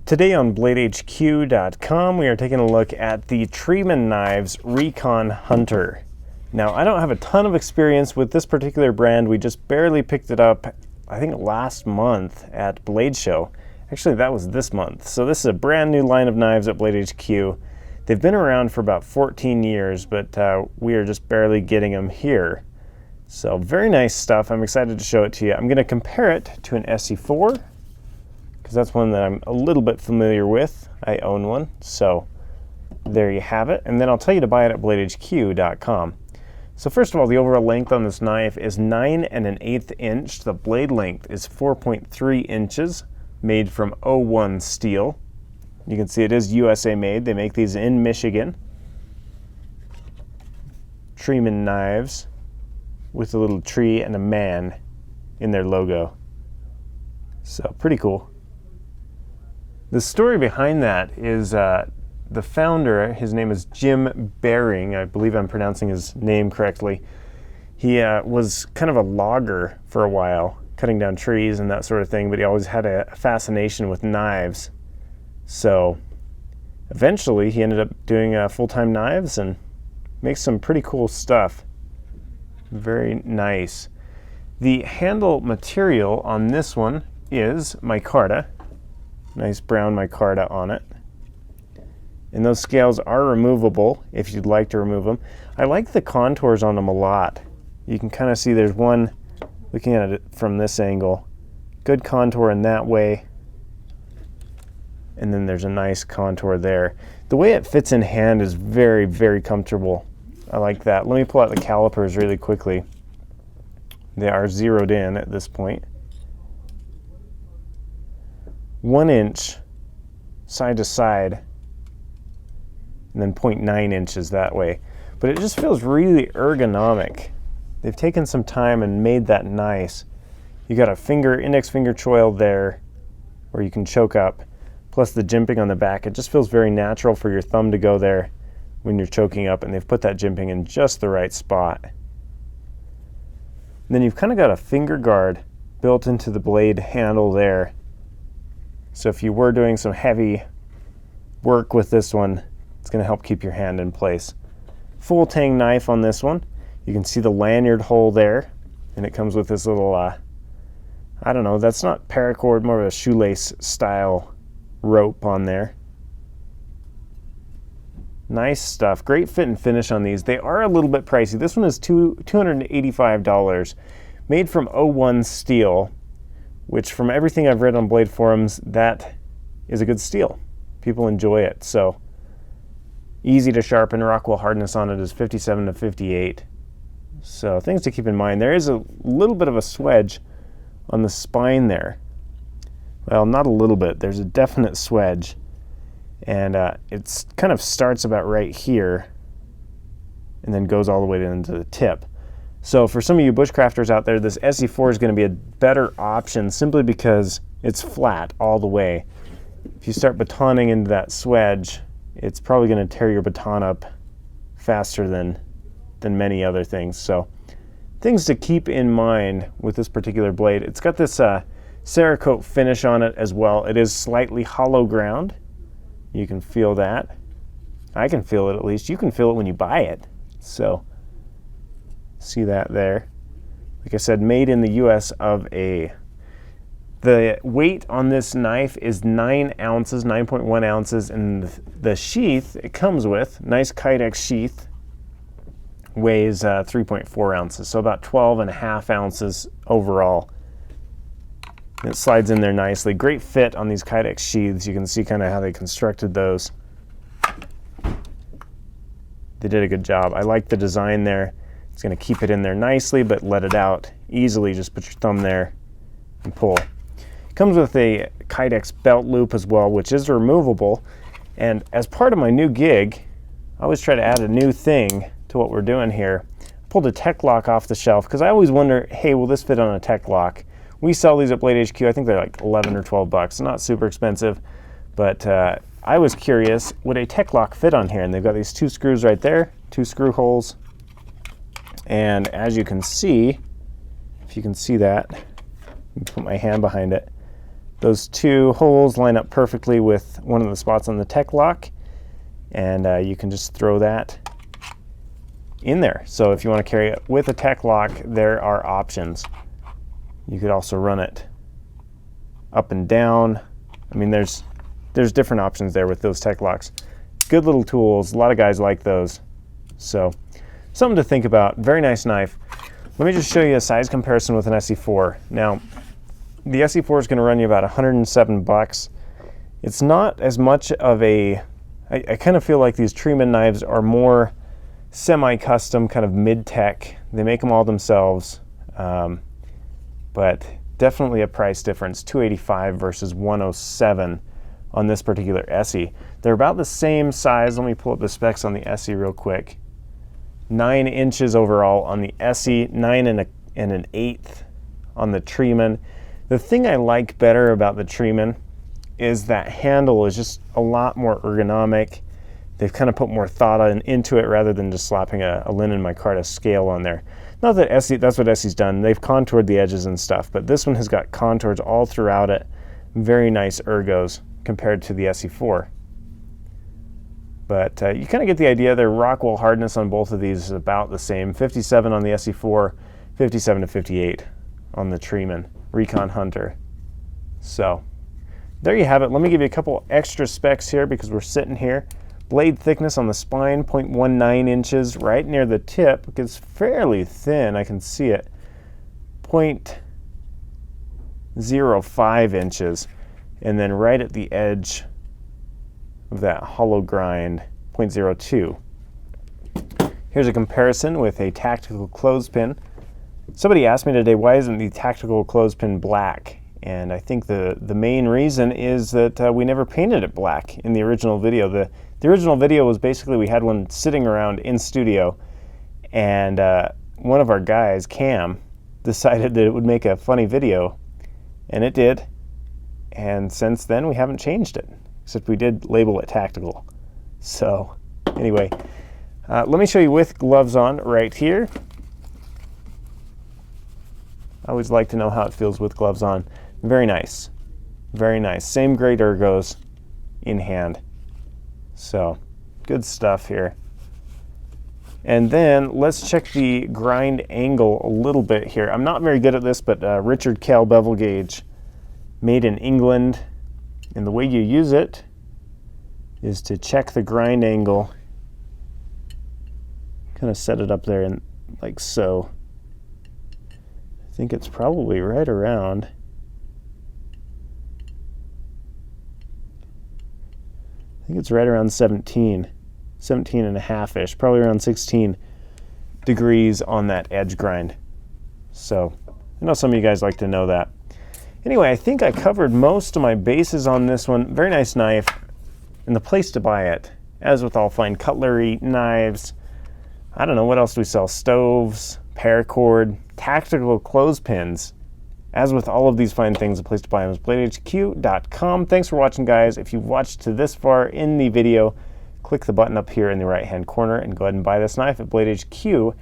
Today on BladeHQ.com, we are taking a look at the Treeman Knives Recon Hunter. Now, I don't have a ton of experience with this particular brand. We just barely picked it up, I think last month at Blade Show. Actually, that was this month. So this is a brand new line of knives at Blade HQ. They've been around for about 14 years, but we are just barely getting them here. So very nice stuff. I'm excited to show it to you. I'm going to compare it to an SE4, because that's one that I'm a little bit familiar with. I own one, so there you have it. And then I'll tell you to buy it at BladeHQ.com. So first of all, the overall length on this knife is 9 1/8 inch. The blade length is 4.3 inches, made from 01 steel. You can see it is USA made. They make these in Michigan. Treeman Knives, with a little tree and a man in their logo. So pretty cool. The story behind that is the founder, his name is Jim Bering. I believe I'm pronouncing his name correctly. He was kind of a logger for a while, cutting down trees and that sort of thing, but he always had a fascination with knives. So eventually he ended up doing full-time knives and makes some pretty cool stuff. Very nice. The handle material on this one is micarta. Nice brown micarta on it. And those scales are removable if you'd like to remove them. I like the contours on them a lot. You can kind of see there's one, looking at it from this angle, good contour in that way. And then there's a nice contour there. The way it fits in hand is very, very comfortable. I like that. Let me pull out the calipers really quickly. They are zeroed in at this point. 1 inch side to side, and then 0.9 inches that way. But it just feels really ergonomic. They've taken some time and made that nice. You got a index finger choil there where you can choke up, plus the jimping on the back. It just feels very natural for your thumb to go there when you're choking up, and they've put that jimping in just the right spot. And then you've kind of got a finger guard built into the blade handle there. So if you were doing some heavy work with this one, it's going to help keep your hand in place. Full tang knife on this one. You can see the lanyard hole there, and it comes with this little, I don't know, that's not paracord, more of a shoelace style rope on there. Nice stuff. Great fit and finish on these. They are a little bit pricey. This one is $285, made from 01 steel, which from everything I've read on Blade forums, that is a good steel. People enjoy it. So easy to sharpen. Rockwell hardness on it is 57 to 58. So things to keep in mind. There is a little bit of a swedge on the spine there. Well, not a little bit. There's a definite swedge. And it kind of starts about right here and then goes all the way into the tip. So for some of you bushcrafters out there, this SE4 is going to be a better option simply because it's flat all the way. If you start batoning into that swedge, it's probably going to tear your baton up faster than many other things. So things to keep in mind with this particular blade. It's got this Cerakote finish on it as well. It is slightly hollow ground. You can feel that. I can feel it at least. You can feel it when you buy it. So see that there. Like I said, made in the US of A. The weight on this knife is 9 ounces, 9.1 ounces, and the sheath it comes with, nice Kydex sheath, weighs 3.4 ounces, so about 12.5 ounces overall. It slides in there nicely. Great fit on these Kydex sheaths. You can see kind of how they constructed those. They did a good job. I like the design there. It's going to keep it in there nicely, but let it out easily. Just put your thumb there and pull. It comes with a Kydex belt loop as well, which is removable. And as part of my new gig, I always try to add a new thing to what we're doing here. I pulled a tech lock off the shelf because I always wonder, hey, will this fit on a tech lock? We sell these at Blade HQ. I think they're like 11 or 12 bucks. Not super expensive, but I was curious, would a tech lock fit on here? And they've got these 2 screws right there, 2 screw holes. And as you can see, if you can see that, put my hand behind it, Those two holes line up perfectly with one of the spots on the tech lock, and you can just throw that in there. So if you want to carry it with a tech lock, there are options. You could also run it up and down. I mean, there's different options there with those tech locks. Good little tools. A lot of guys like those. So something to think about. Very nice knife. Let me just show you a size comparison with an SE4. Now, the SE4 is going to run you about 107 bucks. It's not as much of a, I kind of feel like these Treeman knives are more semi-custom, kind of mid-tech. They make them all themselves, but definitely a price difference, $285 versus $107 on this particular SE. They're about the same size. Let me pull up the specs on the SE real quick. 9 inches overall on the SE, 9 and an eighth on the Treeman. The thing I like better about the Treeman is that handle is just a lot more ergonomic. They've kind of put more thought into it rather than just slapping a linen micarta scale on there. Not that SE, that's what SE's done. They've contoured the edges and stuff, but this one has got contours all throughout it. Very nice ergos compared to the SE4. But you kind of get the idea. Their Rockwell hardness on both of these is about the same. 57 on the SE4, 57 to 58 on the Treeman Recon Hunter. So there you have it. Let me give you a couple extra specs here because we're sitting here. Blade thickness on the spine, 0.19 inches. Right near the tip, it gets fairly thin. I can see it. 0.05 inches. And then right at the edge of that hollow grind, 0.02. Here's a comparison with a tactical clothespin. Somebody asked me today, why isn't the tactical clothespin black? And I think the main reason is that we never painted it black in the original video. The original video was basically we had one sitting around in studio, and one of our guys, Cam, decided that it would make a funny video, and it did. And since then, we haven't changed it, except we did label it tactical. So anyway, let me show you with gloves on right here. I always like to know how it feels with gloves on. Very nice. Very nice. Same grade ergos in hand. So good stuff here. And then let's check the grind angle a little bit here. I'm not very good at this, but Richard Kell bevel gauge, made in England. And the way you use it is to check the grind angle. Kind of set it up there and like so. I think it's probably right around. I think it's right around 17 and a half-ish, probably around 16 degrees on that edge grind. So I know some of you guys like to know that. Anyway, I think I covered most of my bases on this one. Very nice knife, and the place to buy it. As with all fine cutlery, knives, I don't know, what else do we sell? Stoves, paracord, tactical clothespins. As with all of these fine things, the place to buy them is bladehq.com. Thanks for watching, guys. If you've watched to this far in the video, click the button up here in the right-hand corner and go ahead and buy this knife at bladehq.com.